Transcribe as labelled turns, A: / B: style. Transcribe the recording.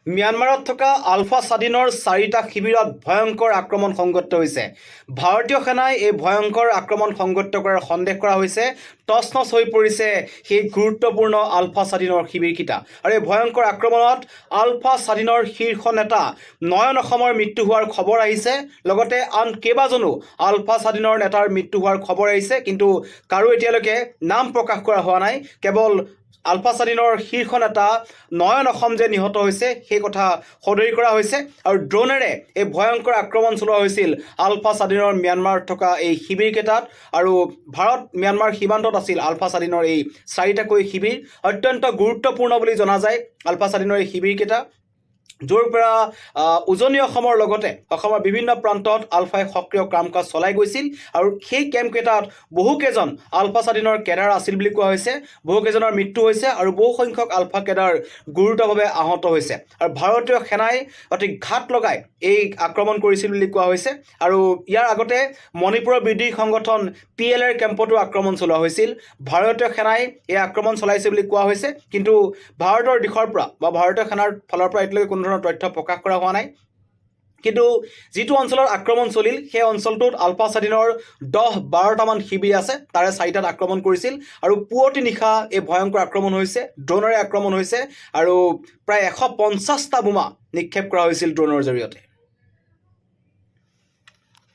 A: ম্যানমাৰত থকা আলফা স্বাধীনৰ 4টা শিবিৰত ভয়ংকৰ আক্ৰমণ সংঘটিত হৈছে। ভাৰতীয় সেনাই এই ভয়ংকৰ আক্ৰমণ সংঘটিত কৰাৰ সন্দেহ কৰা হৈছে। তছনছ হৈ পৰিছে সেই গুৰুত্বপূৰ্ণ আলফা স্বাধীনৰ শিবিৰকেইটা। আৰু এই ভয়ংকৰ আক্ৰমণত আলফা স্বাধীনৰ শীৰ্ষ নেতা নয়ন অসমৰ মৃত্যু হোৱাৰ খবৰ আহিছে। লগতে আন কেইবাজনো আলফা স্বাধীনৰ নেতাৰ মৃত্যু হোৱাৰ খবৰ আহিছে, কিন্তু কাৰো এতিয়ালৈকে নাম প্ৰকাশ কৰা হোৱা নাই। কেৱল আলফা স্বাধীনৰ শীৰ্ষ নেতা নয়ন অসম যে নিহত হৈছে সেই কথা সদৰি কৰা হৈছে। আৰু ড্ৰোনেৰে এই ভয়ংকৰ আক্ৰমণ চলোৱা হৈছিল আলফা স্বাধীনৰ ম্যানমাৰত থকা এই শিবিৰকেইটাত। আৰু ভাৰত ম্যানমাৰ সীমান্তত আছিল আলফা স্বাধীনৰ এই 4টাকৈ শিবিৰ। অত্যন্ত গুৰুত্বপূৰ্ণ বুলি জনা যায় আলফা স্বাধীনৰ এই শিবিৰকেইটা, য'ৰ পৰা উজনি অসমৰ লগতে অসমৰ বিভিন্ন প্ৰান্তত আলফাই সক্ৰিয় কাম কাজ চলাই গৈছিল। আৰু সেই কেম্পকেইটাত বহুকেইজন আলফা স্বাধীনৰ কেডাৰ আছিল বুলি কোৱা হৈছে। বহুকেইজনৰ মৃত্যু হৈছে আৰু বহু সংখ্যক আলফা কেডাৰ গুৰুতৰভাৱে আহত হৈছে। আৰু ভাৰতীয় সেনাই অতি ঘাট লগাই এই আক্ৰমণ কৰিছিল বুলি কোৱা হৈছে। আৰু ইয়াৰ আগতে মণিপুৰৰ বিদ্ৰোহী সংগঠন PLAৰ কেম্পতো আক্ৰমণ চলোৱা হৈছিল। ভাৰতীয় সেনাই এই আক্ৰমণ চলাইছে বুলি কোৱা হৈছে, কিন্তু ভাৰতৰ দিশৰ পৰা বা ভাৰতীয় সেনাৰ ফালৰ পৰা এতিয়ালৈকে কোনো ধৰণৰ তথ্য প্ৰকাশ কৰা হোৱা নাই। কিন্তু যিটো অঞ্চলত আক্ৰমণ চলিল সেই অঞ্চলটোত আলফা স্বাধীনৰ 10-12টামান শিবিৰ আছে। তাৰে 4টাত আক্ৰমণ কৰিছিল আৰু পুৱতি নিশা এই ভয়ংকৰ আক্ৰমণ হৈছে, ড্ৰোনেৰে আক্ৰমণ হৈছে আৰু প্ৰায় 150টা বোমা নিক্ষেপ কৰা হৈছিল ড্ৰোনৰ জৰিয়তে।